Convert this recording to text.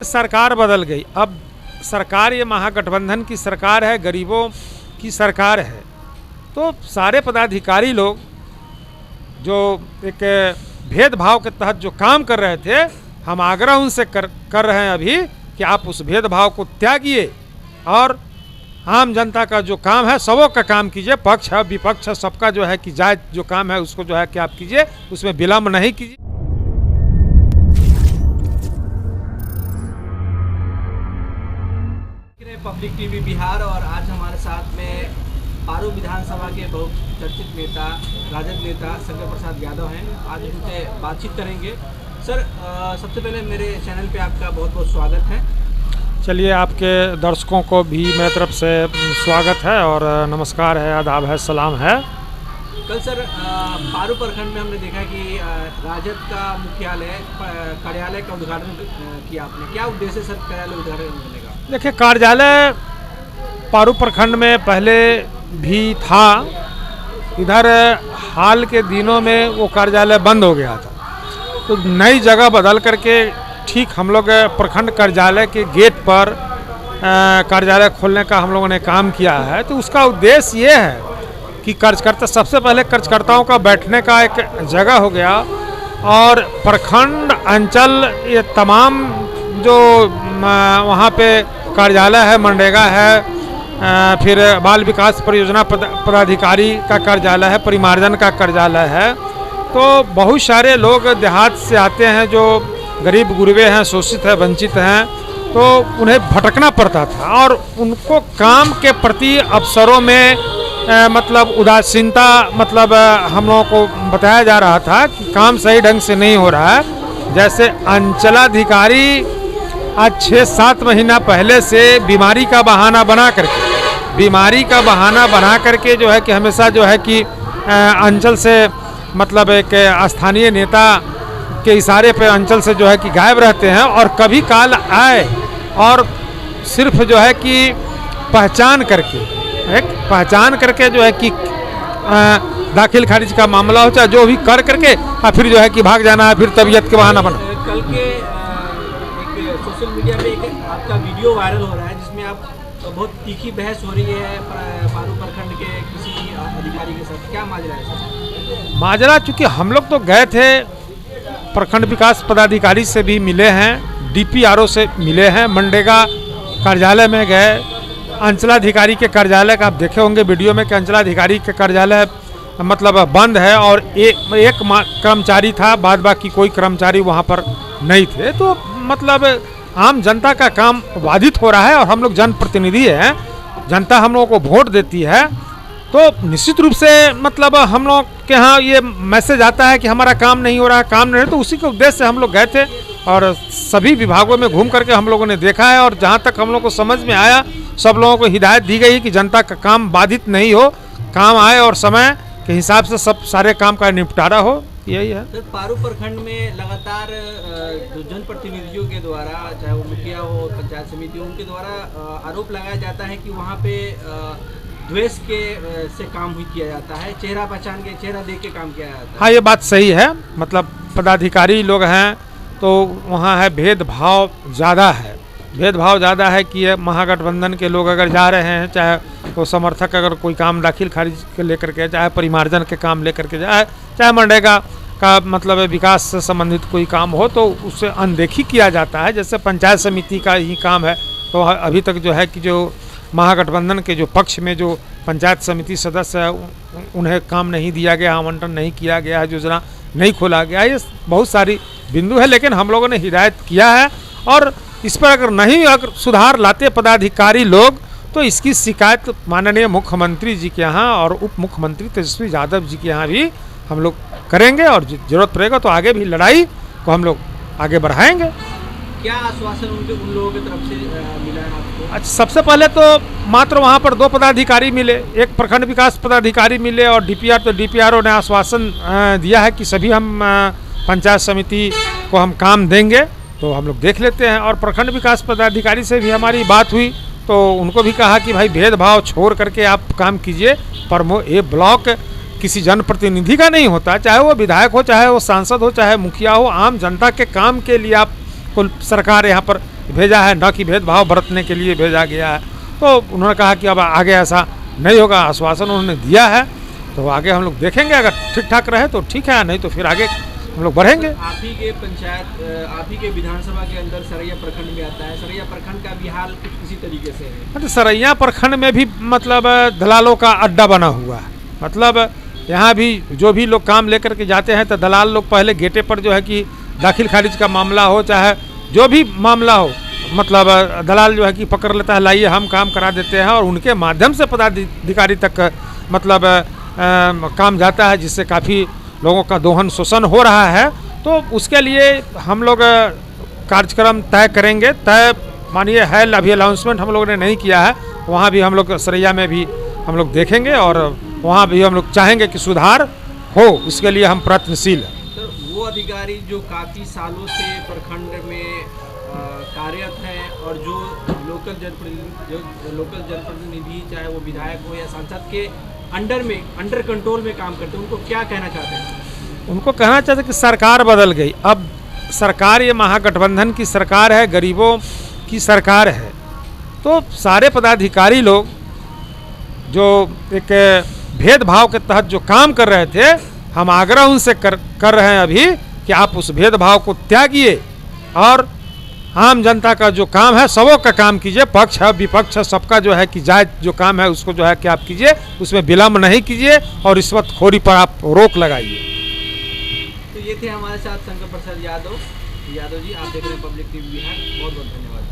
सरकार बदल गई। अब सरकार ये महागठबंधन की सरकार है, गरीबों की सरकार है। तो सारे पदाधिकारी लोग जो एक भेदभाव के तहत जो काम कर रहे थे, हम आग्रह उनसे कर रहे हैं अभी कि आप उस भेदभाव को त्यागिए और आम जनता का जो काम है सबों का काम कीजिए। पक्ष है विपक्ष है सबका जो है कि जायज जो काम है उसको जो है कि आप कीजिए, उसमें विलम्ब नहीं कीजिए। पब्लिक टीवी बिहार और आज हमारे साथ में पारू विधानसभा के बहुचर्चित नेता राजद नेता शंकर प्रसाद यादव हैं। आज उनसे बातचीत करेंगे। सर, सबसे पहले मेरे चैनल पे आपका बहुत बहुत स्वागत है। चलिए, आपके दर्शकों को भी मेरी तरफ से स्वागत है और नमस्कार है, आदाब है, सलाम है। कल सर पारू प्रखंड में हमने देखा कि राजद का मुख्यालय कार्यालय का उद्घाटन किया आपने। क्या उद्देश्य सर कार्यालय उद्घाटन करने का? देखिए, कार्यालय पारू प्रखंड में पहले भी था। इधर हाल के दिनों में वो कार्यालय बंद हो गया था, तो नई जगह बदल करके ठीक हम लोग प्रखंड कार्यालय के गेट पर कार्यालय खोलने का हम लोगों ने काम किया है। तो उसका उद्देश्य ये है कि कार्यकर्ता, सबसे पहले कार्यकर्ताओं का बैठने का एक जगह हो गया और प्रखंड अंचल ये तमाम जो वहाँ पे कार्यालय है, मनरेगा है, फिर बाल विकास परियोजना पदाधिकारी का कार्यालय है, परिमार्जन का कार्यालय है। तो बहुत सारे लोग देहात से आते हैं जो गरीब गुरबे हैं, शोषित हैं, वंचित हैं, तो उन्हें भटकना पड़ता था और उनको काम के प्रति अवसरों में मतलब उदासीनता मतलब हम लोगों को बताया जा रहा था कि काम सही ढंग से नहीं हो रहा है। जैसे अंचलाधिकारी आज 6-7 महीना पहले से बीमारी का बहाना बना करके जो है कि हमेशा जो है कि अंचल से मतलब एक स्थानीय नेता के इशारे पे अंचल से जो है कि गायब रहते हैं और कभी काल आए और सिर्फ जो है कि पहचान करके जो है कि दाखिल खारिज का मामला हो चाहे जो भी कर करके और फिर जो है कि भाग जाना है, फिर तबीयत के बहाना बना। कल के एक सोशल मीडिया पे एक आपका वीडियो वायरल हो रहा है जिसमें आप बहुत तीखी बहस हो रही है पारू प्रखंड के किसी अधिकारी के साथ। क्या माजरा है सर? माजरा चूँकि हम लोग तो गए थे, प्रखंड विकास पदाधिकारी से भी मिले हैं, DPRO से मिले हैं, मनरेगा कार्यालय में गए, अंचलाधिकारी के कार्यालय का आप देखे होंगे वीडियो में कि अंचलाधिकारी के कार्यालय मतलब बंद है और एक कर्मचारी था, बाद बाकी कोई कर्मचारी वहाँ पर नहीं थे। तो मतलब आम जनता का काम बाधित हो रहा है और हम लोग जनप्रतिनिधि हैं, जनता हम लोगों को वोट देती है, तो निश्चित रूप से मतलब हम लोग के यहाँ ये मैसेज आता है कि हमारा काम नहीं हो रहा है, काम नहीं है। तो उसी के उद्देश्य से हम लोग गए थे और सभी विभागों में घूम करके हम लोगों ने देखा है और जहाँ तक हम लोग को समझ में आया, सब लोगों को हिदायत दी गई कि जनता का काम बाधित नहीं हो, काम आए और समय के हिसाब से सब सारे काम का निपटारा हो, यही है। तो पारू प्रखंड में लगातार जनप्रतिनिधियों के द्वारा, चाहे वो मुखिया हो, पंचायत समिति, उनके द्वारा आरोप लगाया जाता है कि वहाँ पे द्वेष के से काम किया जाता है, चेहरा पहचान के, चेहरा देख के काम किया जाता है। हाँ, ये बात सही है। मतलब पदाधिकारी लोग हैं तो वहाँ है भेदभाव ज़्यादा है कि ये महागठबंधन के लोग अगर जा रहे हैं, चाहे वो समर्थक अगर कोई काम दाखिल खारिज के लेकर के, चाहे परिमार्जन के काम लेकर के जाए, चाहे मनरेगा का मतलब विकास से संबंधित कोई काम हो, तो उससे अनदेखी किया जाता है। जैसे पंचायत समिति का ही काम है, तो अभी तक जो है कि जो महागठबंधन के जो पक्ष में जो पंचायत समिति सदस्य है उन्हें काम नहीं दिया गया, आवंटन नहीं किया गया है, योजना नहीं खोला गया। ये बहुत सारी बिंदु है, लेकिन हम लोगों ने हिदायत किया है और इस पर अगर सुधार लाते पदाधिकारी लोग तो इसकी शिकायत माननीय मुख्यमंत्री जी के यहाँ और उप मुख्यमंत्री तेजस्वी यादव जी के यहाँ भी हम लोग करेंगे और जरूरत पड़ेगा तो आगे भी लड़ाई को हम लोग आगे बढ़ाएंगे। क्या आश्वासन उन लोगों की तरफ से मिला है आपको? अच्छा, सबसे पहले तो मात्र वहाँ पर 2 पदाधिकारी मिले, एक प्रखंड विकास पदाधिकारी मिले और DPRO ने आश्वासन दिया है कि सभी हम पंचायत समिति को हम काम देंगे, तो हम लोग देख लेते हैं। और प्रखंड विकास पदाधिकारी से भी हमारी बात हुई तो उनको भी कहा कि भाई भेदभाव छोड़ करके आप काम कीजिए। ये ब्लॉक किसी जनप्रतिनिधि का नहीं होता, चाहे वो विधायक हो, चाहे वो सांसद हो, चाहे मुखिया हो, आम जनता के काम के लिए आप को सरकार यहाँ पर भेजा है, न कि भेदभाव बरतने के लिए भेजा गया है। तो उन्होंने कहा कि अब आगे ऐसा नहीं होगा, आश्वासन उन्होंने दिया है। तो आगे हम लोग देखेंगे, अगर ठीक ठाक रहे तो ठीक है, नहीं तो फिर आगे हम लोग बढ़ेंगे। आप ही के पंचायत, आप ही के विधानसभा के अंदर सरैया प्रखंड में आता है। सरैया प्रखंड का भी हाल कुछ इसी तरीके से है। मतलब सरैया प्रखंड में भी मतलब दलालों का अड्डा बना हुआ है। मतलब यहाँ भी जो भी लोग काम लेकर के जाते हैं तो दलाल लोग पहले गेटे पर जो है कि दाखिल खारिज का मामला हो, चाहे जो भी मामला हो, मतलब दलाल जो है कि पकड़ लेता है, लाइए हम काम करा देते हैं, और उनके माध्यम से पदाधिकारी तक मतलब काम जाता है, जिससे काफ़ी लोगों का दोहन शोषण हो रहा है। तो उसके लिए हम लोग कार्यक्रम तय करेंगे। तय मानिए है, अभी अनाउंसमेंट हम लोगों ने नहीं किया है। वहाँ भी हम लोग सरैया में भी हम लोग देखेंगे, और वहाँ भी हम लोग चाहेंगे कि सुधार हो, उसके लिए हम प्रयत्नशील हैं। सर, वो अधिकारी जो काफ़ी सालों से प्रखंड में कार्यरत हैं और जो लोकल जनप्रतिनिधि चाहे वो विधायक हो या सांसद के अंडर कंट्रोल में काम करते हैं, उनको क्या कहना चाहते हैं? उनको कहना चाहते हैं कि सरकार बदल गई। अब सरकार ये महागठबंधन की सरकार है, गरीबों की सरकार है। तो सारे पदाधिकारी लोग जो एक भेदभाव के तहत जो काम कर रहे थे, हम आग्रह उनसे कर रहे हैं अभी कि आप उस भेदभाव को त्यागिए और आम जनता का जो काम है, सबों का काम कीजिए। पक्ष है, विपक्ष है, सबका जो है कि जायज जो काम है उसको जो है कि आप कीजिए, उसमें विलम्ब नहीं कीजिए और रिश्वतखोरी पर आप रोक लगाइए। तो ये थे हमारे साथ शंकर प्रसाद यादव जी। आप देख रहे हैं पब्लिक टीवी बिहार। बहुत बहुत धन्यवाद।